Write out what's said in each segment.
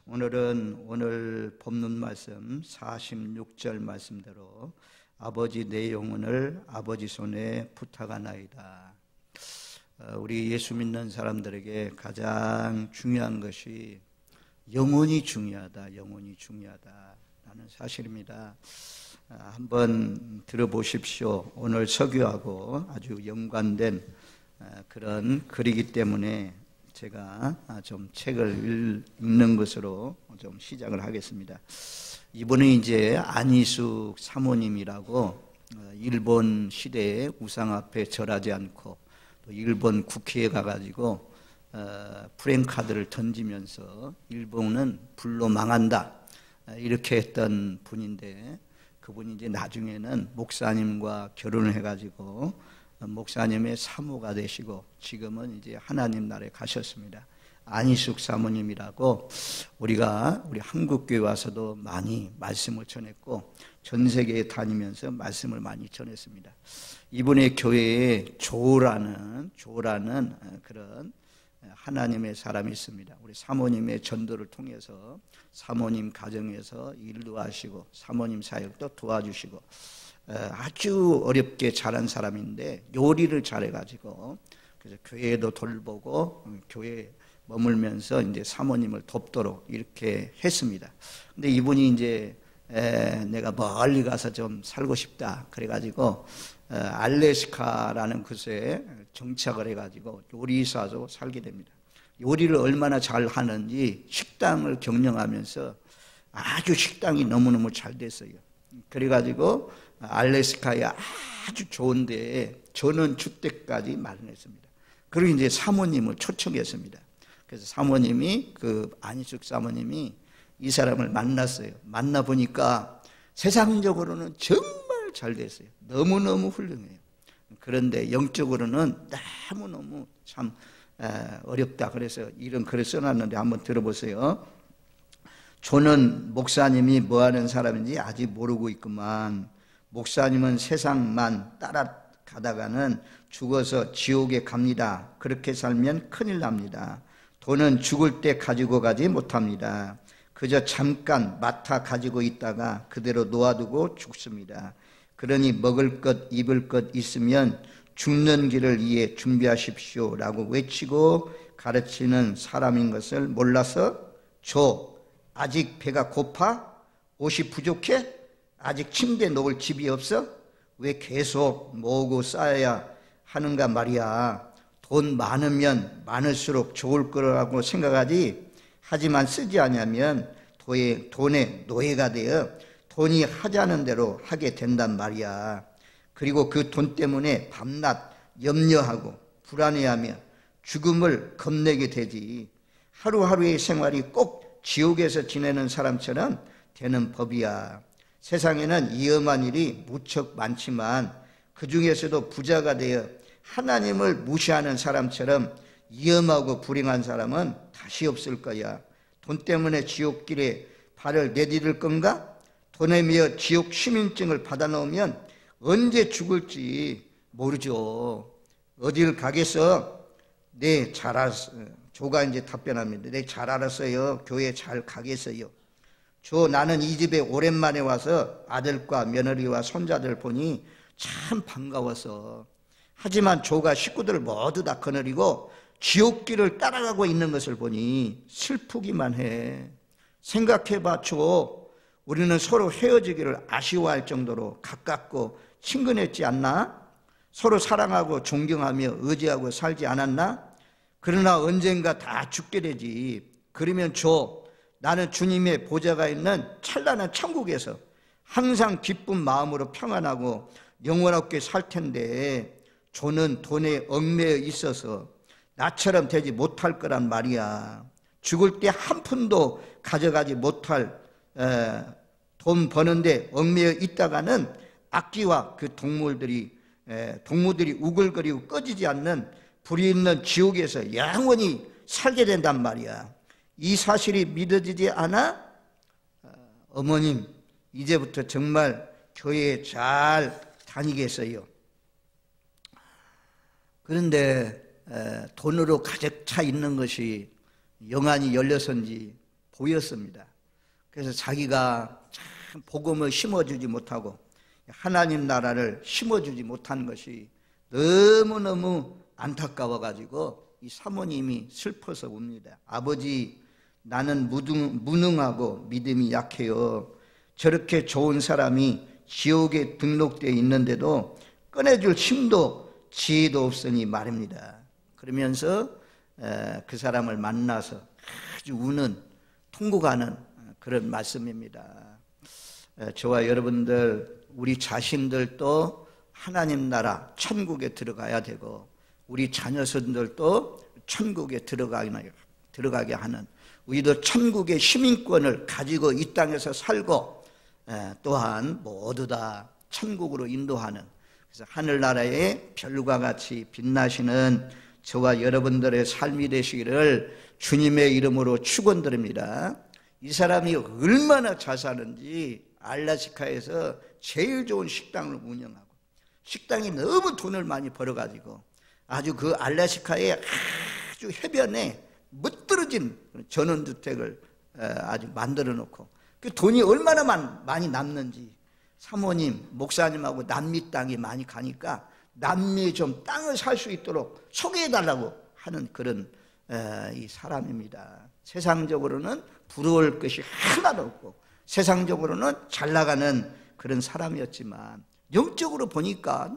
오늘 본문 말씀 46절 말씀대로 아버지 내 영혼을 아버지 손에 부탁하나이다. 우리 예수 믿는 사람들에게 가장 중요한 것이 영혼이 중요하다라는 사실입니다. 한번 들어보십시오. 오늘 설교하고 아주 연관된 그런 글이기 때문에 제가 좀 책을 읽는 것으로 좀 시작을 하겠습니다. 이분은 이제 안희숙 사모님이라고 일본 시대에 우상 앞에 절하지 않고 또 일본 국회에 가가지고 프랭카드를 던지면서 일본은 불로 망한다 이렇게 했던 분인데, 그분이 이제 나중에는 목사님과 결혼을 해가지고 목사님의 사모가 되시고 지금은 이제 하나님 나라에 가셨습니다. 안희숙 사모님이라고 우리 한국교회 와서도 많이 말씀을 전했고 전 세계에 다니면서 말씀을 많이 전했습니다. 이분의 교회에 조라는 그런 하나님의 사람이 있습니다. 우리 사모님의 전도를 통해서 사모님 가정에서 일도 하시고 사모님 사역도 도와주시고 아주 어렵게 자란 사람인데 요리를 잘해가지고 그래서 교회도 돌보고 교회에 머물면서 이제 사모님을 돕도록 이렇게 했습니다. 근데 이분이 이제 내가 멀리 가서 좀 살고 싶다 그래가지고 알래스카라는 곳에 정착을 해가지고 요리사로 살게 됩니다. 요리를 얼마나 잘 하는지 식당을 경영하면서 아주 식당이 너무너무 잘 됐어요. 그래가지고 알래스카에 아주 좋은 데에 전원주택까지 마련했습니다. 그리고 이제 사모님을 초청했습니다. 그래서 사모님이 안희숙 사모님이 이 사람을 만났어요. 만나보니까 세상적으로는 정말 잘 됐어요. 너무너무 훌륭해요. 그런데 영적으로는 너무너무 참 어렵다. 그래서 이런 글을 써놨는데 한번 들어보세요. 저는 목사님이 뭐하는 사람인지 아직 모르고 있구만. 목사님은 세상만 따라가다가는 죽어서 지옥에 갑니다. 그렇게 살면 큰일 납니다. 돈은 죽을 때 가지고 가지 못합니다. 그저 잠깐 맡아 가지고 있다가 그대로 놓아두고 죽습니다. 그러니 먹을 것 입을 것 있으면 죽는 길을 위해 준비하십시오 라고 외치고 가르치는 사람인 것을 몰라서 아직 배가 고파? 옷이 부족해? 아직 침대 놓을 집이 없어? 왜 계속 모으고 쌓아야 하는가 말이야. 돈 많으면 많을수록 좋을 거라고 생각하지. 하지만 쓰지 않으면 돈의 노예가 되어 돈이 하자는 대로 하게 된단 말이야. 그리고 그 돈 때문에 밤낮 염려하고 불안해하며 죽음을 겁내게 되지. 하루하루의 생활이 꼭 지옥에서 지내는 사람처럼 되는 법이야. 세상에는 위험한 일이 무척 많지만 그 중에서도 부자가 되어 하나님을 무시하는 사람처럼 위험하고 불행한 사람은 다시 없을 거야. 돈 때문에 지옥길에 발을 내디딜 건가? 돈에 미어 지옥 시민증을 받아놓으면 언제 죽을지 모르죠. 어딜 가겠어? 네, 잘 알았어. 조가 이제 답변합니다. 네, 잘 알았어요. 교회 잘 가겠어요. 나는 이 집에 오랜만에 와서 아들과 며느리와 손자들 보니 참 반가워서. 하지만 조가 식구들 모두 다 거느리고 지옥길을 따라가고 있는 것을 보니 슬프기만 해. 생각해봐, 우리는 서로 헤어지기를 아쉬워할 정도로 가깝고 친근했지 않나? 서로 사랑하고 존경하며 의지하고 살지 않았나? 그러나 언젠가 다 죽게 되지. 그러면 나는 주님의 보좌가 있는 찬란한 천국에서 항상 기쁜 마음으로 평안하고 영원하게 살 텐데 조는 돈에 얽매여 있어서 나처럼 되지 못할 거란 말이야. 죽을 때 한 푼도 가져가지 못할 돈 버는데 얽매여 있다가는 악귀와 그 동물들이 우글거리고 꺼지지 않는 불이 있는 지옥에서 영원히 살게 된단 말이야. 이 사실이 믿어지지 않아? 어머님, 이제부터 정말 교회에 잘 다니겠어요. 그런데 돈으로 가득 차 있는 것이 영안이 열려서인지 보였습니다. 그래서 자기가 참 복음을 심어주지 못하고 하나님 나라를 심어주지 못한 것이 너무너무 안타까워가지고 이 사모님이 슬퍼서 웁니다. 아버지, 나는 무능하고 믿음이 약해요. 저렇게 좋은 사람이 지옥에 등록되어 있는데도 꺼내줄 힘도 지혜도 없으니 말입니다. 그러면서 그 사람을 만나서 아주 우는, 통곡하는 그런 말씀입니다. 저와 여러분들, 우리 자신들도 하나님 나라 천국에 들어가야 되고 우리 자녀선들도 천국에 들어가게 하는, 우리도 천국의 시민권을 가지고 이 땅에서 살고 또한 모두 다 천국으로 인도하는, 그래서 하늘나라의 별과 같이 빛나시는 저와 여러분들의 삶이 되시기를 주님의 이름으로 축원드립니다. 이 사람이 얼마나 잘 사는지 알래스카에서 제일 좋은 식당을 운영하고, 식당이 너무 돈을 많이 벌어가지고 아주 그 알래스카의 아주 해변에 멋들어진 전원주택을 아주 만들어 놓고, 그 돈이 얼마나 많이 남는지 사모님, 목사님하고 남미 땅이 많이 가니까 남미에 좀 땅을 살 수 있도록 소개해달라고 하는 그런 이 사람입니다. 세상적으로는 부러울 것이 하나도 없고 세상적으로는 잘 나가는 그런 사람이었지만 영적으로 보니까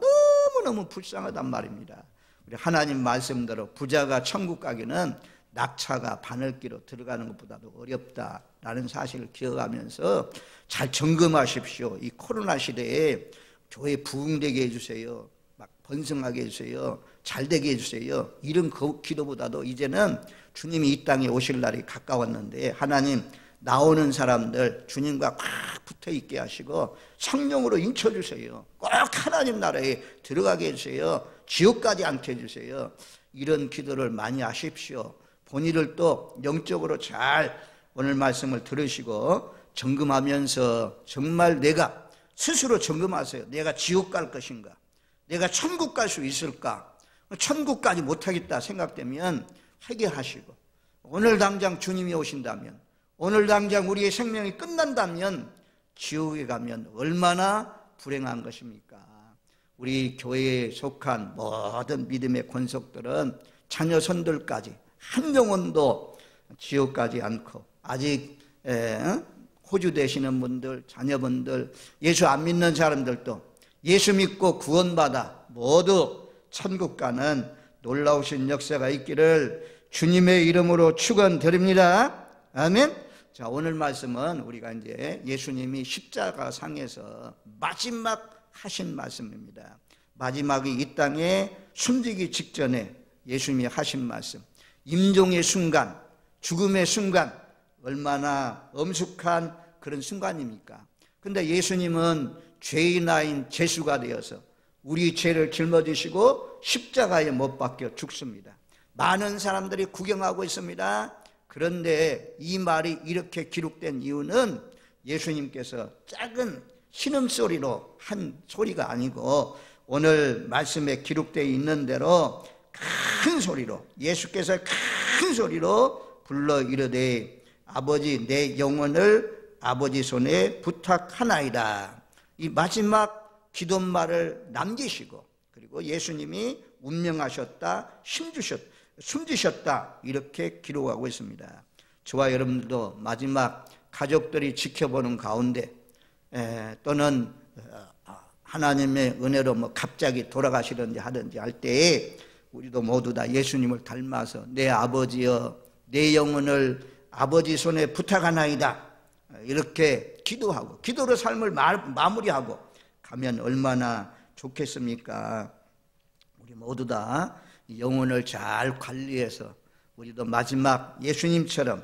너무너무 불쌍하단 말입니다. 우리 하나님 말씀대로 부자가 천국 가기는 낙차가 바늘기로 들어가는 것보다도 어렵다라는 사실을 기억하면서 잘 점검하십시오. 이 코로나 시대에 교회 부흥되게 해주세요. 막 번성하게 해주세요. 잘되게 해주세요. 이런 기도보다도 이제는 주님이 이 땅에 오실 날이 가까웠는데 하나님, 나오는 사람들 주님과 꽉 붙어있게 하시고 성령으로 인쳐주세요. 꼭 하나님 나라에 들어가게 해주세요. 지옥까지 않게 해주세요. 이런 기도를 많이 하십시오. 본인을 또 영적으로 잘 오늘 말씀을 들으시고 점검하면서 정말 내가 스스로 점검하세요. 내가 지옥 갈 것인가? 내가 천국 갈 수 있을까? 천국까지 못하겠다 생각되면 회개하시고, 오늘 당장 주님이 오신다면, 오늘 당장 우리의 생명이 끝난다면 지옥에 가면 얼마나 불행한 것입니까? 우리 교회에 속한 모든 믿음의 권속들은 자녀선들까지 한 영혼도 지옥 가지 않고, 아직 호주 되시는 분들, 자녀분들, 예수 안 믿는 사람들도 예수 믿고 구원받아 모두 천국 가는 놀라우신 역사가 있기를 주님의 이름으로 축원드립니다. 아멘. 자, 오늘 말씀은 우리가 이제 예수님이 십자가 상에서 마지막 하신 말씀입니다. 마지막에 이 땅에 숨지기 직전에 예수님이 하신 말씀, 임종의 순간, 죽음의 순간, 얼마나 엄숙한 그런 순간입니까? 근데 예수님은 죄인아인 제수가 되어서 우리 죄를 짊어지시고 십자가에 못 박혀 죽습니다. 많은 사람들이 구경하고 있습니다. 그런데 이 말이 이렇게 기록된 이유는 예수님께서 작은 신음소리로 한 소리가 아니고 오늘 말씀에 기록되어 있는 대로 큰 소리로, 예수께서 큰 소리로 불러 이르되 아버지, 내 영혼을 아버지 손에 부탁하나이다. 이 마지막 기도말을 남기시고, 그리고 예수님이 운명하셨다, 숨지셨다 이렇게 기록하고 있습니다. 저와 여러분들도 마지막 가족들이 지켜보는 가운데 또는 하나님의 은혜로 뭐 갑자기 돌아가시든지 하든지 할 때에 우리도 모두 다 예수님을 닮아서 내 아버지여, 내 영혼을 아버지 손에 부탁하나이다 이렇게 기도하고 기도로 삶을 마무리하고 가면 얼마나 좋겠습니까? 우리 모두 다 영혼을 잘 관리해서 우리도 마지막 예수님처럼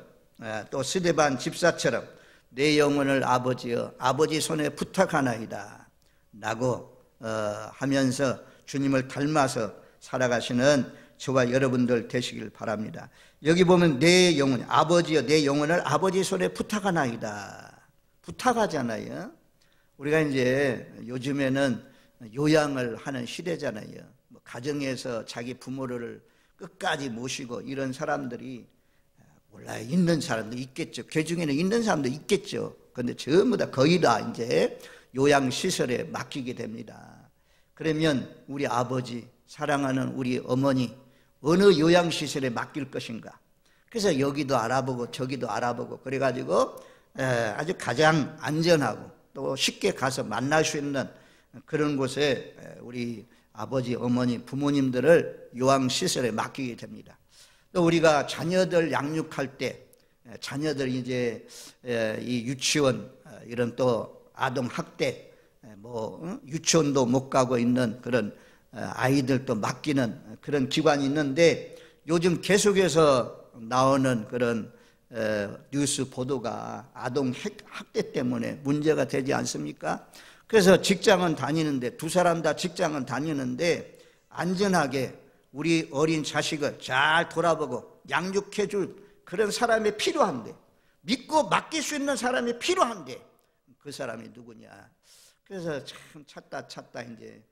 또 스데반 집사처럼 내 영혼을 아버지여, 아버지 손에 부탁하나이다 라고 하면서 주님을 닮아서 살아가시는 저와 여러분들 되시길 바랍니다. 여기 보면 내 영혼, 아버지여 내 영혼을 아버지 손에 부탁하나이다. 부탁하잖아요. 우리가 이제 요즘에는 요양을 하는 시대잖아요. 가정에서 자기 부모를 끝까지 모시고 이런 사람들이 몰라요. 있는 사람도 있겠죠. 그 중에는 있는 사람도 있겠죠. 그런데 전부 다 거의 다 이제 요양시설에 맡기게 됩니다. 그러면 우리 아버지, 사랑하는 우리 어머니, 어느 요양시설에 맡길 것인가? 그래서 여기도 알아보고 저기도 알아보고 그래가지고 아주 가장 안전하고 또 쉽게 가서 만날 수 있는 그런 곳에 우리 아버지, 어머니, 부모님들을 요양시설에 맡기게 됩니다. 또 우리가 자녀들 양육할 때 자녀들 이제 이 유치원 이런 또 아동 학대 유치원도 못 가고 있는 그런 아이들도 맡기는 그런 기관이 있는데 요즘 계속해서 나오는 그런 뉴스 보도가 아동 학대 때문에 문제가 되지 않습니까? 그래서 직장은 다니는데 두 사람 다 직장은 다니는데 안전하게 우리 어린 자식을 잘 돌아보고 양육해 줄 그런 사람이 필요한데 믿고 맡길 수 있는 사람이 필요한데 그 사람이 누구냐? 그래서 참 찾다 이제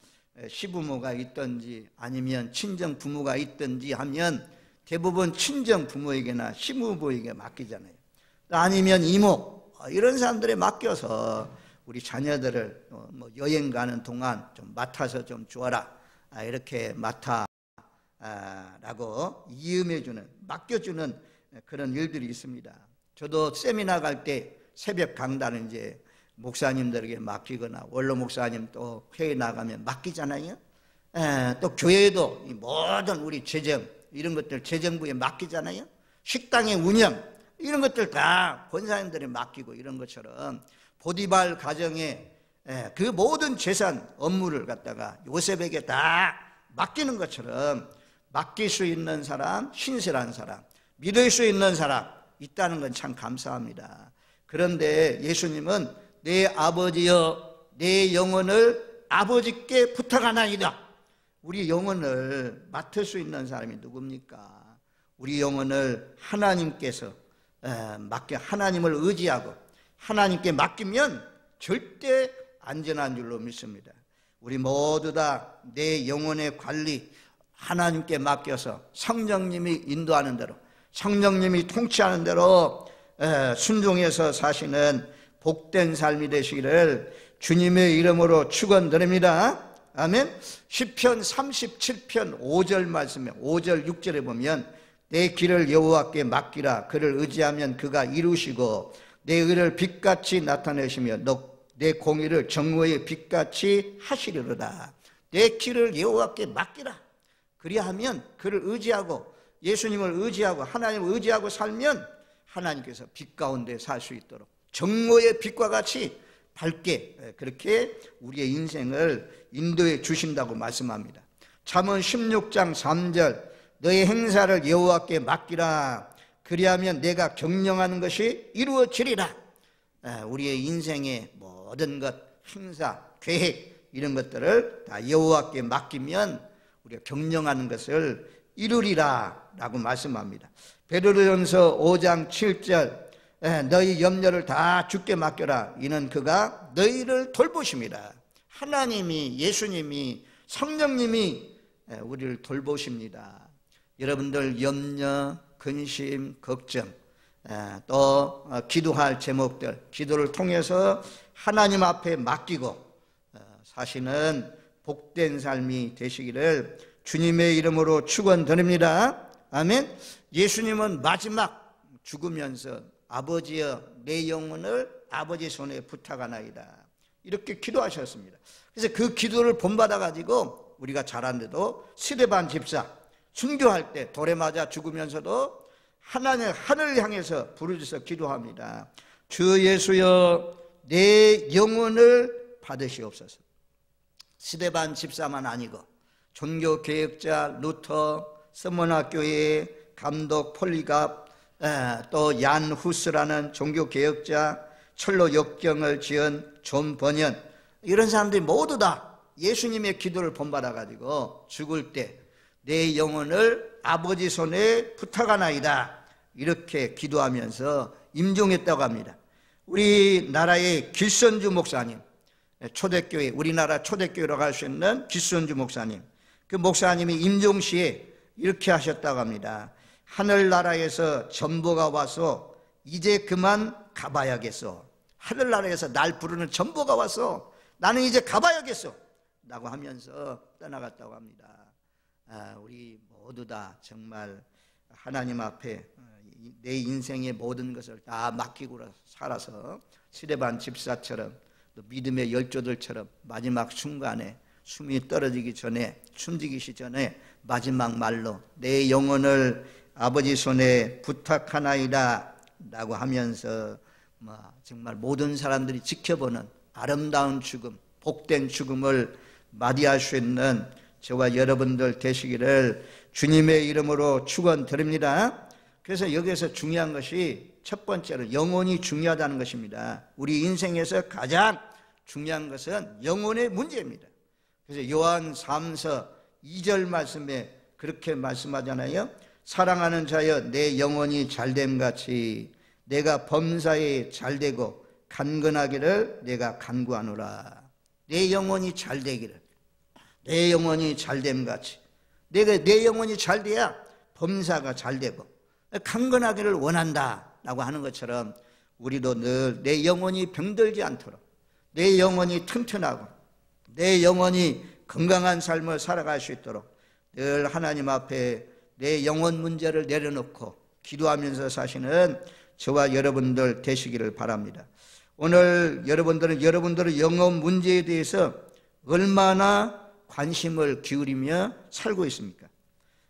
시부모가 있든지 아니면 친정 부모가 있든지 하면 대부분 친정 부모에게나 시부모에게 맡기잖아요. 아니면 이모 이런 사람들에 맡겨서 우리 자녀들을 여행 가는 동안 좀 맡아서 좀 주어라 이렇게 라고 이음해주는 맡겨주는 그런 일들이 있습니다. 저도 세미나 갈 때 새벽 강단을 이제 목사님들에게 맡기거나 원로 목사님 또 회의 나가면 맡기잖아요. 또 교회도 모든 우리 재정 이런 것들 재정부에 맡기잖아요. 식당의 운영 이런 것들 다 권사님들이 맡기고 이런 것처럼 보디발 가정의 그 모든 재산 업무를 갖다가 요셉에게 다 맡기는 것처럼 맡길 수 있는 사람, 신실한 사람, 믿을 수 있는 사람 있다는 건 참 감사합니다. 그런데 예수님은 내 아버지여 내 영혼을 아버지께 부탁하나이다. 우리 영혼을 맡을 수 있는 사람이 누굽니까? 우리 영혼을 하나님께서 하나님을 의지하고 하나님께 맡기면 절대 안전한 줄로 믿습니다. 우리 모두 다 내 영혼의 관리 하나님께 맡겨서 성령님이 인도하는 대로 성령님이 통치하는 대로 순종해서 사시는 복된 삶이 되시기를 주님의 이름으로 축원드립니다. 아멘. 시편 37편 5절 말씀에 5절 6절에 보면 내 길을 여호와께 맡기라. 그를 의지하면 그가 이루시고 내 의를 빛같이 나타내시며 내 공의를 정오의 빛같이 하시리로다. 내 길을 여호와께 맡기라. 그리하면 그를 의지하고 예수님을 의지하고 하나님을 의지하고 살면 하나님께서 빛 가운데 살 수 있도록 정오의 빛과 같이 밝게 그렇게 우리의 인생을 인도해 주신다고 말씀합니다. 잠언 16장 3절 너의 행사를 여호와께 맡기라. 그리하면 내가 경영하는 것이 이루어지리라. 우리의 인생의 모든 것, 행사, 계획 이런 것들을 다 여호와께 맡기면 우리가 경영하는 것을 이루리라 라고 말씀합니다. 베드로전서 5장 7절 너희 염려를 다 주께 맡겨라. 이는 그가 너희를 돌보십니다. 하나님이 예수님이 성령님이 우리를 돌보십니다. 여러분들 염려, 근심, 걱정 또 기도할 제목들 기도를 통해서 하나님 앞에 맡기고 사시는 복된 삶이 되시기를 주님의 이름으로 축원드립니다. 아멘. 예수님은 마지막 죽으면서 아버지여 내 영혼을 아버지 손에 부탁하나이다 이렇게 기도하셨습니다. 그래서 그 기도를 본받아 가지고 우리가 자랐는데도 스데반 집사 순교할 때 돌에 맞아 죽으면서도 하늘을 향해서 부르짖어 기도합니다. 주 예수여 내 영혼을 받으시옵소서. 스데반 집사만 아니고 종교개혁자 루터, 서머나교회의 감독 폴리갑, 또 얀 후스라는 종교개혁자, 철로 역경을 지은 존 버년 이런 사람들이 모두 다 예수님의 기도를 본받아 가지고 죽을 때 내 영혼을 아버지 손에 부탁하나이다 이렇게 기도하면서 임종했다고 합니다. 우리나라의 길선주 목사님, 초대교회, 우리나라 초대교회라고 할 수 있는 길선주 목사님, 그 목사님이 임종시에 이렇게 하셨다고 합니다. 하늘나라에서 전보가 와서 이제 그만 가봐야겠어. 하늘나라에서 날 부르는 전보가 와서 나는 이제 가봐야겠어 라고 하면서 떠나갔다고 합니다. 우리 모두 다 정말 하나님 앞에 내 인생의 모든 것을 다 맡기고 살아서 스데반 집사처럼 또 믿음의 열조들처럼 마지막 순간에 숨이 떨어지기 전에, 숨지기 전에 마지막 말로 내 영혼을 아버지 손에 부탁하나이다 라고 하면서 정말 모든 사람들이 지켜보는 아름다운 죽음, 복된 죽음을 맞이할 수 있는 저와 여러분들 되시기를 주님의 이름으로 축원드립니다. 그래서 여기서 중요한 것이 첫 번째로 영혼이 중요하다는 것입니다. 우리 인생에서 가장 중요한 것은 영혼의 문제입니다. 그래서 요한 3서 2절 말씀에 그렇게 말씀하잖아요. 사랑하는 자여 내 영혼이 잘됨 같이 내가 범사에 잘되고 간근하기를 내가 간구하노라. 내 영혼이 잘되기를, 내 영혼이 잘됨 같이 내 영혼이 잘돼야 범사가 잘되고 강건하기를 원한다 라고 하는 것처럼 우리도 늘 내 영혼이 병들지 않도록 내 영혼이 튼튼하고 내 영혼이 건강한 삶을 살아갈 수 있도록 늘 하나님 앞에 내 영혼 문제를 내려놓고 기도하면서 사시는 저와 여러분들 되시기를 바랍니다. 오늘 여러분들은 여러분들의 영혼 문제에 대해서 얼마나 관심을 기울이며 살고 있습니까?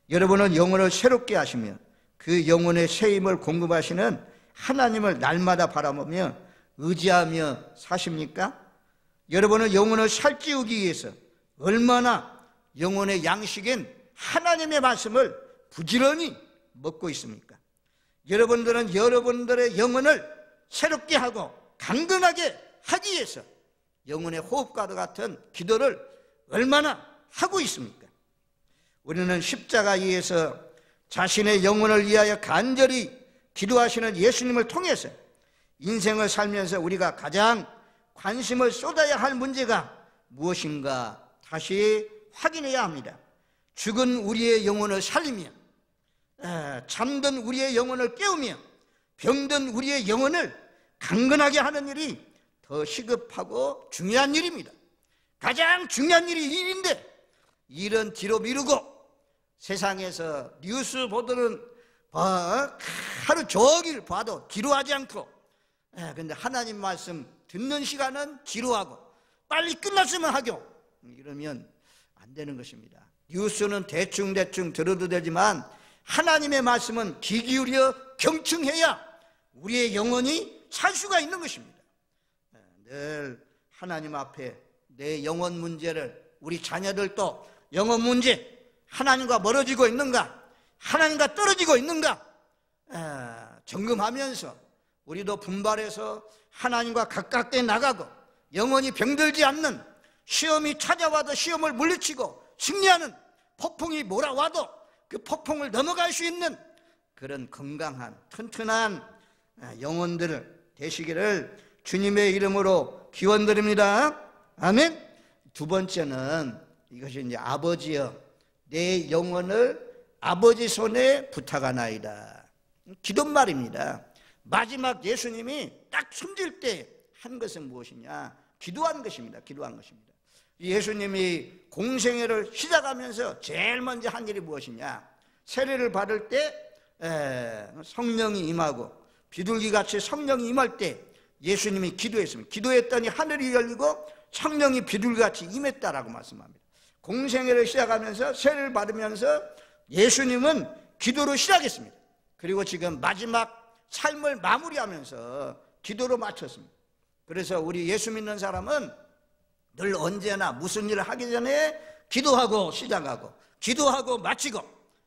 여러분은 영혼을 새롭게 하시며 그 영혼의 새 힘을 공급하시는 하나님을 날마다 바라보며 의지하며 사십니까? 여러분은 영혼을 살찌우기 위해서 얼마나 영혼의 양식인 하나님의 말씀을 부지런히 먹고 있습니까? 여러분들은 여러분들의 영혼을 새롭게 하고 강건하게 하기 위해서 영혼의 호흡과도 같은 기도를 얼마나 하고 있습니까? 우리는 십자가 위에서 자신의 영혼을 위하여 간절히 기도하시는 예수님을 통해서 인생을 살면서 우리가 가장 관심을 쏟아야 할 문제가 무엇인가 다시 확인해야 합니다. 죽은 우리의 영혼을 살리며 잠든 우리의 영혼을 깨우며 병든 우리의 영혼을 강건하게 하는 일이 더 시급하고 중요한 일입니다. 가장 중요한 일이 일인데 일은 뒤로 미루고 세상에서 뉴스 보도는 하루 종일 봐도 지루하지 않고 근데 하나님 말씀 듣는 시간은 지루하고 빨리 끝났으면 하고 이러면 안 되는 것입니다. 뉴스는 대충 들어도 되지만 하나님의 말씀은 귀 기울여 경청해야 우리의 영혼이 살 수가 있는 것입니다. 늘 하나님 앞에 내 영혼 문제를 우리 자녀들도 영혼 문제 하나님과 멀어지고 있는가 하나님과 떨어지고 있는가 점검하면서 우리도 분발해서 하나님과 가깝게 나가고 영혼이 병들지 않는 시험이 찾아와도 시험을 물리치고 승리하는 폭풍이 몰아와도 그 폭풍을 넘어갈 수 있는 그런 건강한 튼튼한 영혼들 되시기를 주님의 이름으로 기원드립니다. 아멘. 두 번째는 이것이 이제 아버지여 내 영혼을 아버지 손에 부탁하나이다. 기도말입니다. 마지막 예수님이 딱 숨질 때 한 것은 무엇이냐? 기도한 것입니다. 기도한 것입니다. 예수님이 공생애를 시작하면서 제일 먼저 한 일이 무엇이냐? 세례를 받을 때 성령이 임하고 비둘기같이 성령이 임할 때 예수님이 기도했습니다. 기도했더니 하늘이 열리고 성령이 비둘기같이 임했다라고 말씀합니다. 공생애를 시작하면서 세례를 받으면서 예수님은 기도로 시작했습니다. 그리고 지금 마지막 삶을 마무리하면서 기도로 마쳤습니다. 그래서 우리 예수 믿는 사람은 늘 언제나 무슨 일을 하기 전에 기도하고 시작하고 기도하고 마치고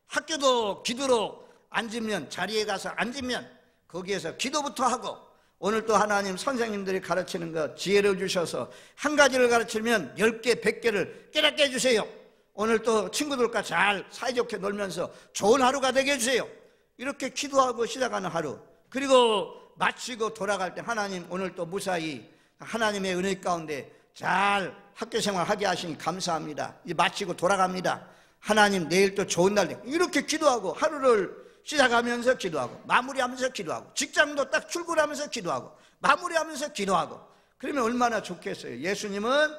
학교도 기도로 앉으면 자리에 가서 앉으면 거기에서 기도부터 하고 오늘 또 하나님 선생님들이 가르치는 것 지혜를 주셔서 한 가지를 가르치면 10개, 100개를 깨닫게 해주세요. 오늘 또 친구들과 잘 사이좋게 놀면서 좋은 하루가 되게 해주세요. 이렇게 기도하고 시작하는 하루 그리고 마치고 돌아갈 때 하나님 오늘 또 무사히 하나님의 은혜 가운데 잘 학교생활 하게 하시니 감사합니다. 이제 마치고 돌아갑니다. 하나님 내일 또 좋은 날 이렇게 기도하고 하루를 시작하면서 기도하고 마무리하면서 기도하고 직장도 딱 출근하면서 기도하고 마무리하면서 기도하고 그러면 얼마나 좋겠어요. 예수님은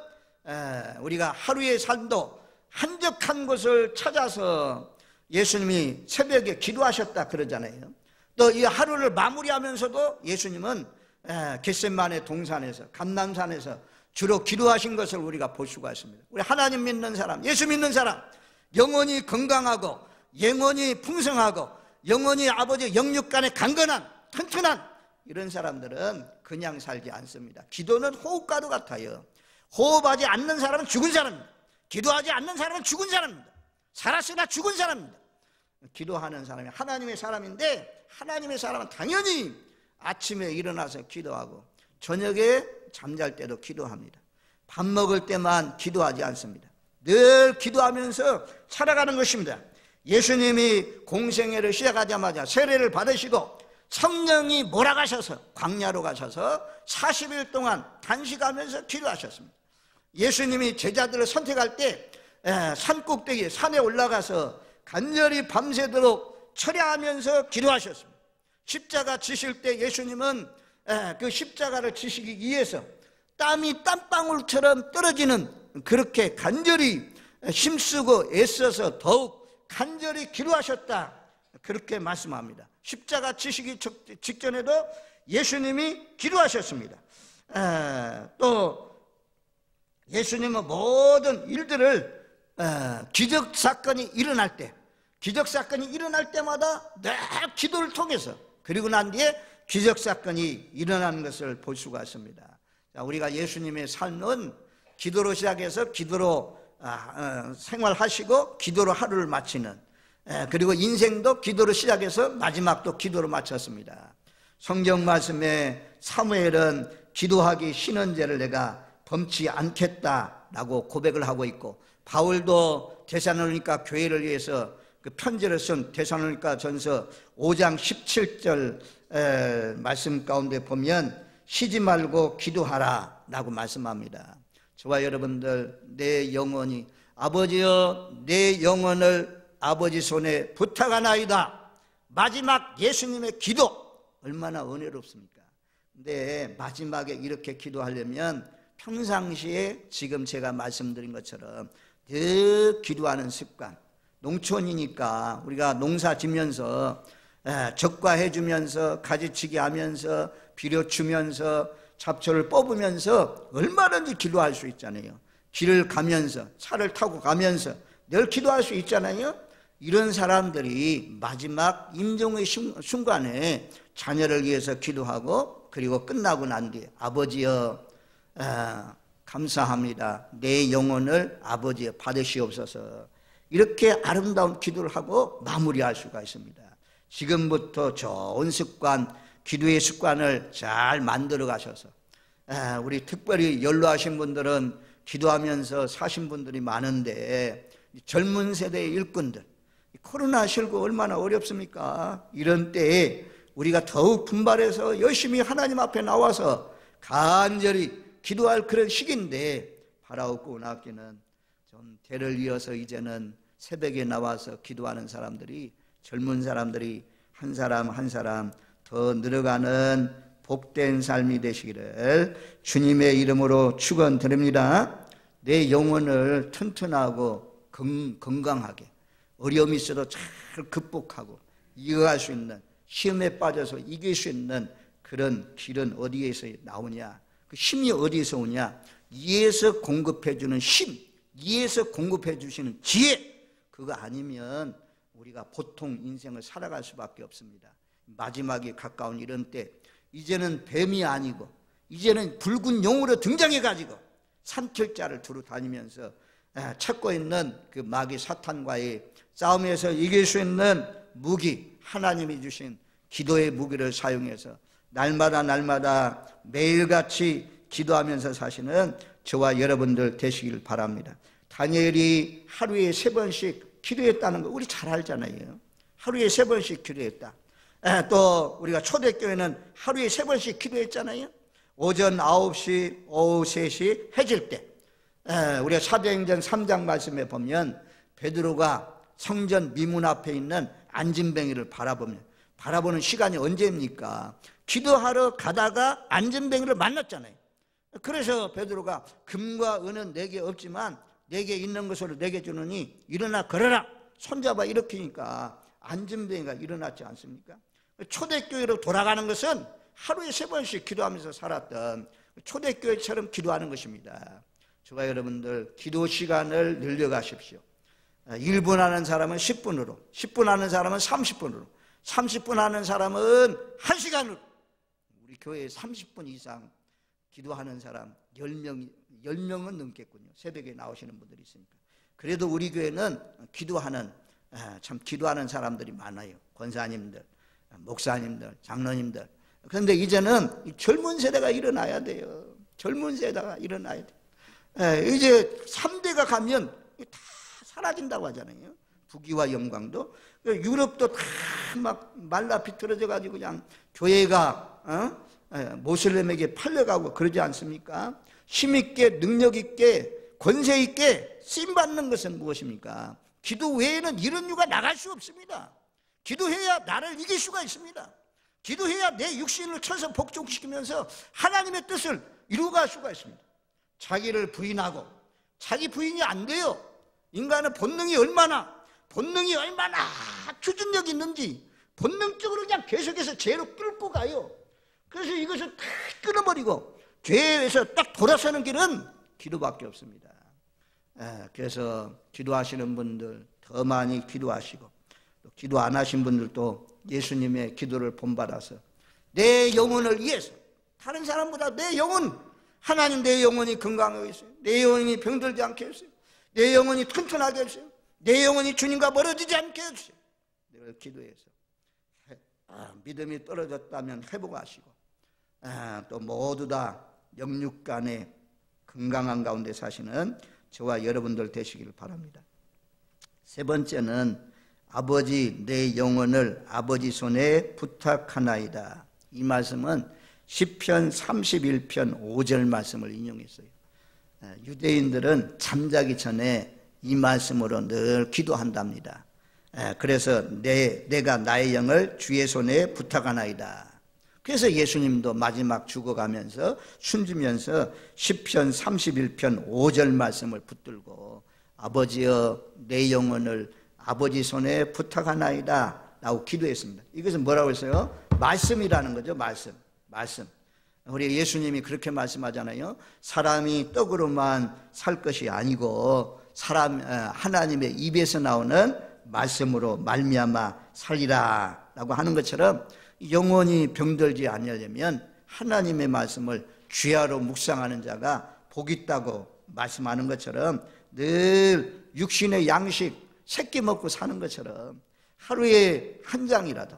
우리가 하루의 삶도 한적한 곳을 찾아서 예수님이 새벽에 기도하셨다 그러잖아요. 또 이 하루를 마무리하면서도 예수님은 겟세마네 동산에서 감람산에서 주로 기도하신 것을 우리가 볼 수가 있습니다. 우리 하나님 믿는 사람, 예수 믿는 사람, 영혼이 건강하고 영혼이 풍성하고 영혼이 아버지 영육간에 강건한 튼튼한 이런 사람들은 그냥 살지 않습니다. 기도는 호흡과도 같아요. 호흡하지 않는 사람은 죽은 사람입니다. 기도하지 않는 사람은 죽은 사람입니다. 살았으나 죽은 사람입니다. 기도하는 사람이 하나님의 사람인데 하나님의 사람은 당연히 아침에 일어나서 기도하고 저녁에 잠잘 때도 기도합니다. 밥 먹을 때만 기도하지 않습니다. 늘 기도하면서 살아가는 것입니다. 예수님이 공생애를 시작하자마자 세례를 받으시고 성령이 몰아가셔서 광야로 가셔서 40일 동안 단식하면서 기도하셨습니다. 예수님이 제자들을 선택할 때 산꼭대기 산에 올라가서 간절히 밤새도록 철야하면서 기도하셨습니다. 십자가 지실 때 예수님은 그 십자가를 지시기 위해서 땀이 땀방울처럼 떨어지는 그렇게 간절히 힘쓰고 애써서 더욱 간절히 기도하셨다 그렇게 말씀합니다. 십자가 지시기 직전에도 예수님이 기도하셨습니다. 또 예수님은 모든 일들을 기적사건이 일어날 때마다 늘 기도를 통해서 그리고 난 뒤에 기적사건이 일어나는 것을 볼 수가 있습니다. 자, 우리가 예수님의 삶은 기도로 시작해서 기도로 생활하시고 기도로 하루를 마치는 그리고 인생도 기도로 시작해서 마지막도 기도로 마쳤습니다. 성경 말씀에 사무엘은 기도하기 쉬는 죄를 내가 범치 않겠다라고 고백을 하고 있고 바울도 데살로니가 교회를 위해서 그 편지를 쓴 데살로니가 전서 5장 17절 말씀 가운데 보면 쉬지 말고 기도하라 라고 말씀합니다. 저와 여러분들 내 영혼이 아버지여 내 영혼을 아버지 손에 부탁하나이다. 마지막 예수님의 기도 얼마나 은혜롭습니까? 근데 마지막에 이렇게 기도하려면 평상시에 지금 제가 말씀드린 것처럼 늘 기도하는 습관, 농촌이니까 우리가 농사 짓면서 적과해 주면서 가지치기 하면서 비료 주면서 잡초를 뽑으면서 얼마든지 기도할 수 있잖아요. 길을 가면서 차를 타고 가면서 늘 기도할 수 있잖아요. 이런 사람들이 마지막 임종의 순간에 자녀를 위해서 기도하고 그리고 끝나고 난 뒤에 아버지여 감사합니다. 내 영혼을 아버지여 받으시옵소서. 이렇게 아름다운 기도를 하고 마무리할 수가 있습니다. 지금부터 좋은 습관, 기도의 습관을 잘 만들어 가셔서 우리 특별히 연로하신 분들은 기도하면서 사신 분들이 많은데 젊은 세대의 일꾼들 코로나19 얼마나 어렵습니까? 이런 때에 우리가 더욱 분발해서 열심히 하나님 앞에 나와서 간절히 기도할 그런 시기인데 바라옵고 나기는 좀 대를 이어서 이제는 새벽에 나와서 기도하는 사람들이 젊은 사람들이 한 사람 한 사람 더 늘어가는 복된 삶이 되시기를 주님의 이름으로 축원드립니다. 내 영혼을 튼튼하고 건강하게 어려움이 있어도 잘 극복하고 이겨갈 수 있는 시험에 빠져서 이길 수 있는 그런 길은 어디에서 나오냐? 그 힘이 어디에서 오냐? 이에서 공급해 주는 힘, 이에서 공급해 주시는 지혜 그거 아니면 우리가 보통 인생을 살아갈 수밖에 없습니다. 마지막에 가까운 이런 때 이제는 뱀이 아니고 이제는 붉은 용으로 등장해 가지고 산길자를 두루 다니면서 찾고 있는 그 마귀 사탄과의 싸움에서 이길 수 있는 무기 하나님이 주신 기도의 무기를 사용해서 날마다 매일같이 기도하면서 사시는 저와 여러분들 되시길 바랍니다. 다니엘이 하루에 3번씩 기도했다는 거 우리 잘 알잖아요. 하루에 3번씩 기도했다. 또 우리가 초대교회는 하루에 3번씩 기도했잖아요. 오전 9시, 오후 3시 해질 때 우리가 사도행전 3장 말씀에 보면 베드로가 성전 미문 앞에 있는 안진뱅이를 바라보는 시간이 언제입니까? 기도하러 가다가 안진뱅이를 만났잖아요. 그래서 베드로가 금과 은은 내게 없지만 내게 있는 것으로 내게 주느니 일어나 걸어라, 손잡아 일으키니까 안진뱅이가 일어났지 않습니까? 초대교회로 돌아가는 것은 하루에 3번씩 기도하면서 살았던 초대교회처럼 기도하는 것입니다. 저와 여러분들 기도 시간을 늘려가십시오. 1분 하는 사람은 10분으로, 10분 하는 사람은 30분으로, 30분 하는 사람은 1시간으로. 우리 교회에 30분 이상 기도하는 사람 10명은 넘겠군요. 새벽에 나오시는 분들이 있으니까. 그래도 우리 교회는 기도하는 사람들이 많아요. 권사님들, 목사님들, 장로님들. 그런데 이제는 젊은 세대가 일어나야 돼요. 젊은 세대가 일어나야 돼요. 이제 3대가 가면 다 사라진다고 하잖아요. 부귀와 영광도. 유럽도 다 막 말라 비틀어져 가지고 그냥 교회가 모슬렘에게 팔려가고 그러지 않습니까? 힘있게 능력있게 권세있게 쓰임받는 것은 무엇입니까? 기도 외에는 이런 유가 나갈 수 없습니다. 기도해야 나를 이길 수가 있습니다. 기도해야 내 육신을 쳐서 복종시키면서 하나님의 뜻을 이루어갈 수가 있습니다. 자기를 부인하고 자기 부인이 안 돼요. 인간은 본능이 얼마나 추진력이 있는지 본능적으로 그냥 계속해서 죄로 끌고 가요. 그래서 이것을 다 끊어버리고 죄에서 딱 돌아서는 길은 기도밖에 없습니다. 그래서 기도하시는 분들 더 많이 기도하시고, 또 기도 안 하신 분들도 예수님의 기도를 본받아서 내 영혼을 위해서, 다른 사람보다 내 영혼, 하나님 내 영혼이 건강하게 해주세요. 내 영혼이 병들지 않게 해주세요. 내 영혼이 튼튼하게 해주세요. 내 영혼이 주님과 멀어지지 않게 해주세요. 늘 기도해서 믿음이 떨어졌다면 회복하시고, 또 모두 다 영육간에 건강한 가운데 사시는 저와 여러분들 되시길 바랍니다. 세 번째는 아버지 내 영혼을 아버지 손에 부탁하나이다. 이 말씀은 시편 31편 5절 말씀을 인용했어요. 유대인들은 잠자기 전에 이 말씀으로 늘 기도한답니다. 그래서 내가 나의 영을 주의 손에 부탁하나이다. 그래서 예수님도 마지막 죽어가면서 숨지면서 시편 31편 5절 말씀을 붙들고 아버지여 내 영혼을 아버지 손에 부탁하나이다 라고 기도했습니다. 이것은 뭐라고 했어요? 말씀이라는 거죠. 말씀. 우리 예수님이 그렇게 말씀하잖아요. 사람이 떡으로만 살 것이 아니고 하나님의 입에서 나오는 말씀으로 말미암아 살리라 라고 하는 것처럼 영원히 병들지 않으려면 하나님의 말씀을 주야로 묵상하는 자가 복 있다고 말씀하는 것처럼 늘 육신의 양식 새끼 먹고 사는 것처럼 하루에 한 장이라도,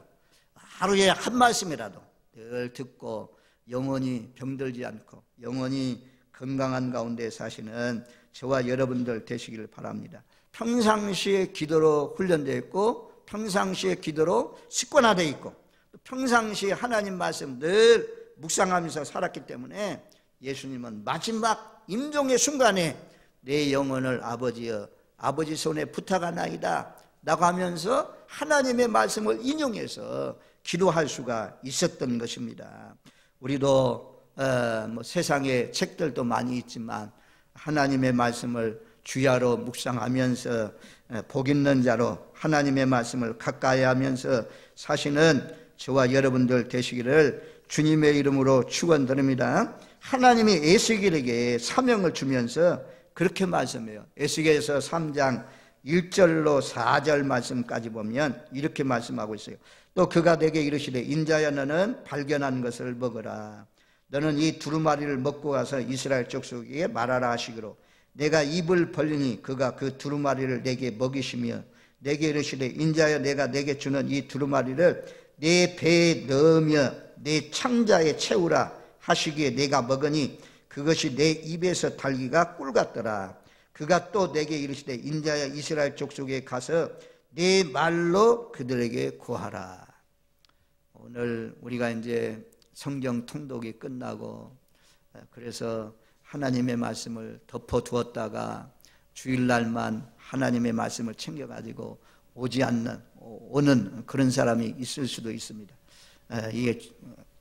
하루에 한 말씀이라도 늘 듣고 영원히 병들지 않고 영원히 건강한 가운데 사시는 저와 여러분들 되시기를 바랍니다. 평상시에 기도로 훈련되어 있고 평상시에 기도로 습관화되어 있고 평상시에 하나님 말씀 늘 묵상하면서 살았기 때문에 예수님은 마지막 임종의 순간에 내 영혼을 아버지여 아버지 손에 부탁하나이다 라고 하면서 하나님의 말씀을 인용해서 기도할 수가 있었던 것입니다. 우리도 세상에 책들도 많이 있지만 하나님의 말씀을 주야로 묵상하면서 복 있는 자로 하나님의 말씀을 가까이 하면서 사시는 저와 여러분들 되시기를 주님의 이름으로 축원드립니다. 하나님이 에스겔에게 사명을 주면서 그렇게 말씀해요. 에스겔에서 3장 1절로 4절 말씀까지 보면 이렇게 말씀하고 있어요. 또 그가 내게 이르시되 인자야 너는 발견한 것을 먹어라. 너는 이 두루마리를 먹고 가서 이스라엘 족속에게 말하라 하시기로 내가 입을 벌리니 그가 그 두루마리를 내게 먹이시며 내게 이르시되 인자여 내가 내게 주는 이 두루마리를 내 배에 넣으며 내 창자에 채우라 하시기에 내가 먹으니 그것이 내 입에서 달기가 꿀 같더라. 그가 또 내게 이르시되 인자야 이스라엘 족속에 가서 내 말로 그들에게 구하라. 오늘 우리가 이제 성경 통독이 끝나고 그래서 하나님의 말씀을 덮어두었다가 주일날만 하나님의 말씀을 챙겨가지고 오는 그런 사람이 있을 수도 있습니다. 이게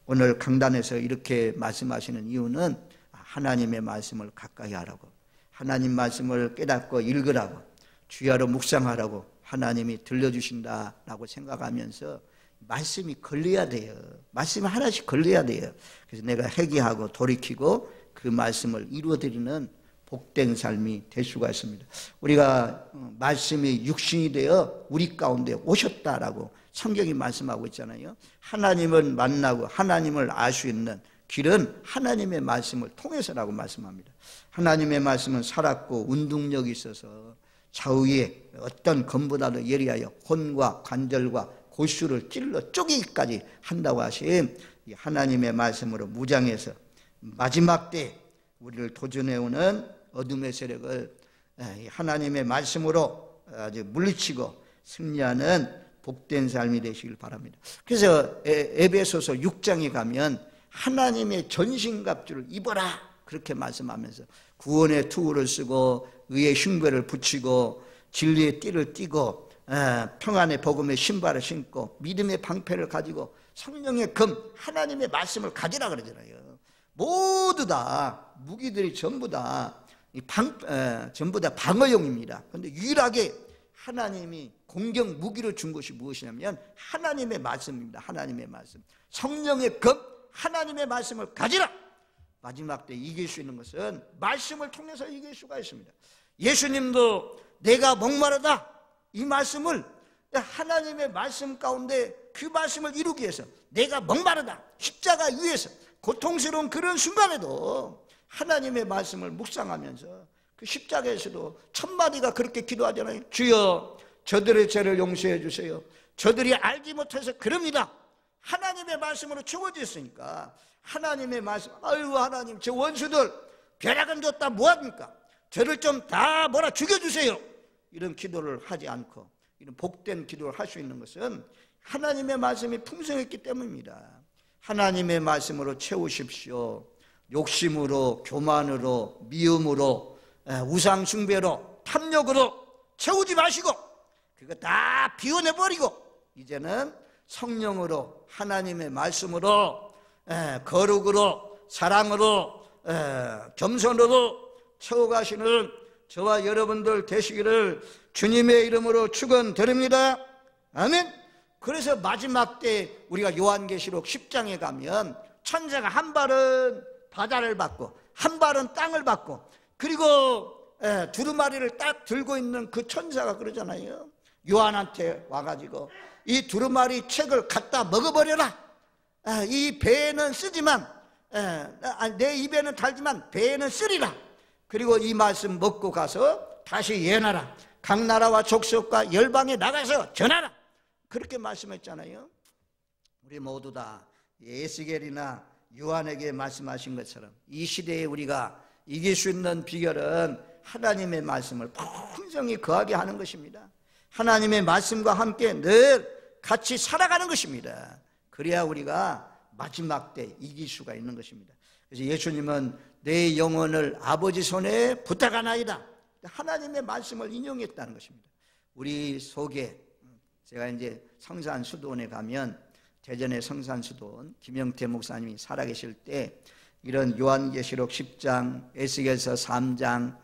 오늘 강단에서 이렇게 말씀하시는 이유는 하나님의 말씀을 가까이 하라고, 하나님 말씀을 깨닫고 읽으라고, 주야로 묵상하라고 하나님이 들려주신다라고 생각하면서 말씀이 걸려야 돼요. 말씀이 하나씩 걸려야 돼요. 그래서 내가 회개하고 돌이키고 그 말씀을 이루어드리는 복된 삶이 될 수가 있습니다. 우리가 말씀이 육신이 되어 우리 가운데 오셨다라고 성경이 말씀하고 있잖아요. 하나님을 만나고 하나님을 알 수 있는 길은 하나님의 말씀을 통해서라고 말씀합니다. 하나님의 말씀은 살았고 운동력이 있어서 좌우에 어떤 검보다도 예리하여 혼과 관절과 골수를 찔러 쪼개기까지 한다고 하신 하나님의 말씀으로 무장해서 마지막 때 우리를 도전해오는 어둠의 세력을 하나님의 말씀으로 아주 물리치고 승리하는 복된 삶이 되시길 바랍니다. 그래서 에베소서 6장에 가면 하나님의 전신갑주를 입어라 그렇게 말씀하면서 구원의 투구를 쓰고 의의 흉배를 붙이고 진리의 띠를 띠고 평안의 복음의 신발을 신고 믿음의 방패를 가지고 성령의 금 하나님의 말씀을 가지라 그러잖아요. 모두 다 무기들이 전부 다 방어용입니다. 그런데 유일하게 하나님이 공격 무기를 준 것이 무엇이냐면 하나님의 말씀입니다. 하나님의 말씀, 성령의 금 하나님의 말씀을 가지라. 마지막 때 이길 수 있는 것은 말씀을 통해서 이길 수가 있습니다. 예수님도 내가 목마르다 이 말씀을 하나님의 말씀 가운데 그 말씀을 이루기 위해서 내가 목마르다 십자가 위에서 고통스러운 그런 순간에도 하나님의 말씀을 묵상하면서 그 십자가에서도 천마디가 그렇게 기도하잖아요. 주여 저들의 죄를 용서해 주세요. 저들이 알지 못해서 그럽니다. 하나님의 말씀으로 채워졌으니까 하나님의 말씀, 아유 하나님 저 원수들 벼락은 줬다 뭐합니까? 저를 좀 다 죽여주세요. 이런 기도를 하지 않고 이런 복된 기도를 할 수 있는 것은 하나님의 말씀이 풍성했기 때문입니다. 하나님의 말씀으로 채우십시오. 욕심으로, 교만으로, 미움으로, 우상 숭배로, 탐욕으로 채우지 마시고 그거 다 비워내버리고 이제는 성령으로 하나님의 말씀으로 거룩으로 사랑으로 겸손으로 채워가시는 저와 여러분들 되시기를 주님의 이름으로 축원드립니다. 아멘. 그래서 마지막 때 우리가 요한계시록 10장에 가면 천사가 한 발은 바다를 받고 한 발은 땅을 받고 그리고 두루마리를 딱 들고 있는 그 천사가 그러잖아요. 요한한테 와가지고 이 두루마리 책을 갖다 먹어버려라. 이 배에는 쓰지만 내 입에는 달지만 배에는 쓰리라. 그리고 이 말씀 먹고 가서 다시 예나라. 각 나라와 족속과 열방에 나가서 전하라. 그렇게 말씀했잖아요. 우리 모두 다 에스겔이나 요한에게 말씀하신 것처럼 이 시대에 우리가 이길 수 있는 비결은 하나님의 말씀을 풍성히 거하게 하는 것입니다. 하나님의 말씀과 함께 늘 같이 살아가는 것입니다. 그래야 우리가 마지막 때 이길 수가 있는 것입니다. 그래서 예수님은 내 영혼을 아버지 손에 부탁하나이다. 하나님의 말씀을 인용했다는 것입니다. 우리 속에 제가 이제 성산수도원에 가면 대전의 성산수도원 김영태 목사님이 살아계실 때 이런 요한계시록 10장, 에스겔서 3장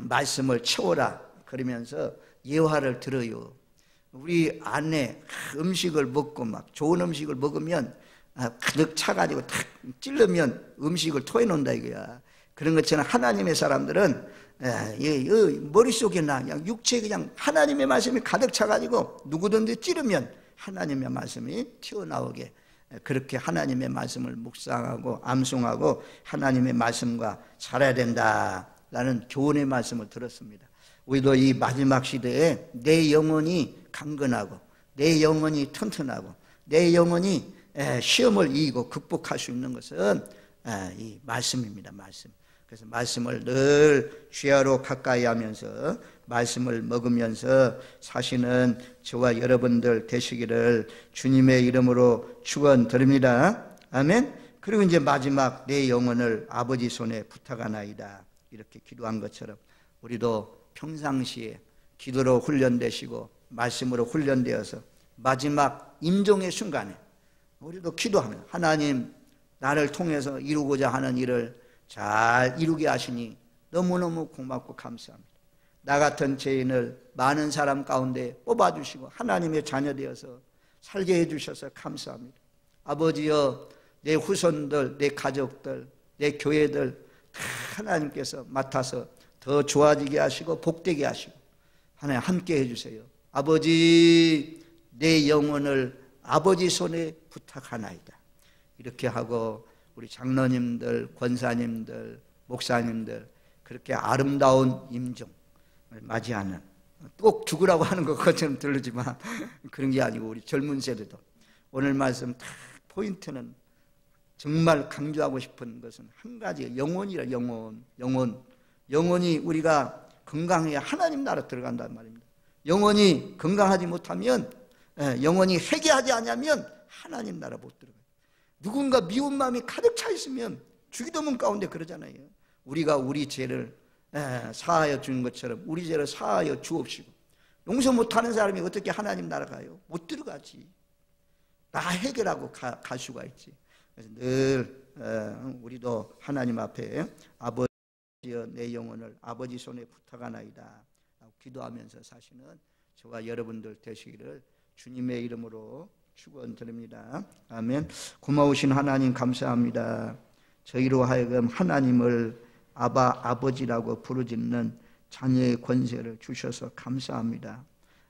말씀을 채워라 그러면서 예화를 들어요. 우리 안에 음식을 먹고 막 좋은 음식을 먹으면 가득 차가지고 탁 찔르면 음식을 토해놓는다 이거야. 그런 것처럼 하나님의 사람들은 머릿속에나 그냥 육체에 그냥 하나님의 말씀이 가득 차가지고 누구든지 찌르면 하나님의 말씀이 튀어나오게 그렇게 하나님의 말씀을 묵상하고 암송하고 하나님의 말씀과 살아야 된다라는 교훈의 말씀을 들었습니다. 우리도 이 마지막 시대에 내 영혼이 강건하고 내 영혼이 튼튼하고 내 영혼이 시험을 이기고 극복할 수 있는 것은 이 말씀입니다. 말씀. 그래서 말씀을 늘 주야로 가까이 하면서 말씀을 먹으면서 사시는 저와 여러분들 되시기를 주님의 이름으로 축원드립니다. 아멘. 그리고 이제 마지막 내 영혼을 아버지 손에 부탁하나이다 이렇게 기도한 것처럼 우리도 평상시에 기도로 훈련되시고 말씀으로 훈련되어서 마지막 임종의 순간에 우리도 기도하면 하나님 나를 통해서 이루고자 하는 일을 잘 이루게 하시니 너무너무 고맙고 감사합니다. 나 같은 죄인을 많은 사람 가운데 뽑아주시고 하나님의 자녀 되어서 살게 해주셔서 감사합니다. 아버지여, 내 후손들, 내 가족들, 내 교회들 다 하나님께서 맡아서 더 좋아지게 하시고 복되게 하시고 하나님 함께 해주세요. 아버지, 내 영혼을 아버지 손에 부탁하나이다. 이렇게 하고 우리 장로님들, 권사님들, 목사님들 그렇게 아름다운 임종을 맞이하는, 꼭 죽으라고 하는 것처럼 들리지만 그런 게 아니고 우리 젊은 세대도 오늘 말씀 다 포인트는 정말 강조하고 싶은 것은 한 가지, 영혼이라. 영혼이 우리가 건강해야 하나님 나라 들어간단 말입니다. 영혼이 건강하지 못하면, 영혼이 회개하지 않으면 하나님 나라 못 들어가요. 누군가 미운 마음이 가득 차 있으면 주기도문 가운데 그러잖아요. 우리가 우리 죄를 사하여 주는 것처럼 우리 죄를 사하여 주옵시고. 용서 못하는 사람이 어떻게 하나님 나라 가요? 못 들어가지. 나 해결하고 갈 수가 있지. 그래서 늘 우리도 하나님 앞에 아버지여, 내 영혼을 아버지 손에 부탁하나이다 기도하면서 사시는 저와 여러분들 되시기를 주님의 이름으로 축원드립니다. 아멘. 고마우신 하나님 감사합니다. 저희로 하여금 하나님을 아버지라고 부르짖는 자녀의 권세를 주셔서 감사합니다.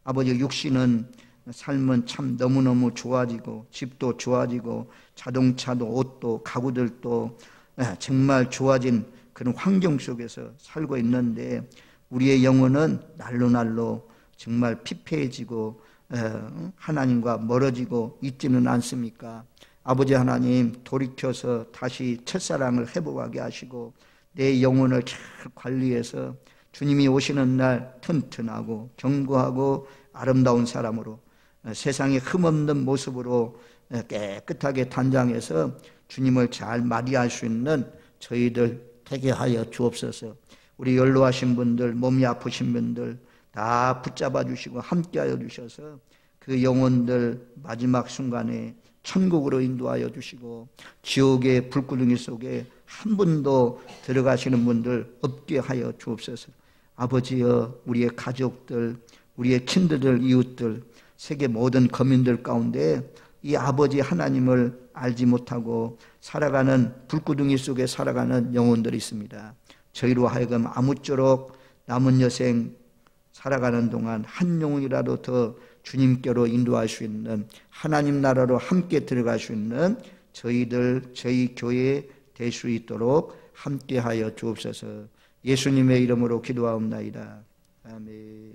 아버지, 육신은 삶은 참 너무너무 좋아지고 집도 좋아지고 자동차도 옷도 가구들도 정말 좋아진 그런 환경 속에서 살고 있는데 우리의 영혼은 날로 정말 피폐해지고 하나님과 멀어지고 있지는 않습니까? 아버지 하나님, 돌이켜서 다시 첫사랑을 회복하게 하시고 내 영혼을 잘 관리해서 주님이 오시는 날 튼튼하고 견고하고 아름다운 사람으로 세상에 흠없는 모습으로 깨끗하게 단장해서 주님을 잘 맞이할 수 있는 저희들 되게 하여 주옵소서. 우리 연로하신 분들, 몸이 아프신 분들 다 붙잡아 주시고 함께하여 주셔서 그 영혼들 마지막 순간에 천국으로 인도하여 주시고 지옥의 불구덩이 속에 한 분도 들어가시는 분들 없게 하여 주옵소서. 아버지여, 우리의 가족들, 우리의 친구들, 이웃들, 세계 모든 거민들 가운데 이 아버지 하나님을 알지 못하고 살아가는 불구덩이 속에 살아가는 영혼들이 있습니다. 저희로 하여금 아무쪼록 남은 여생 살아가는 동안 한 영혼이라도 더 주님께로 인도할 수 있는, 하나님 나라로 함께 들어갈 수 있는 저희들, 저희 교회 될 수 있도록 함께하여 주옵소서. 예수님의 이름으로 기도하옵나이다. 아멘.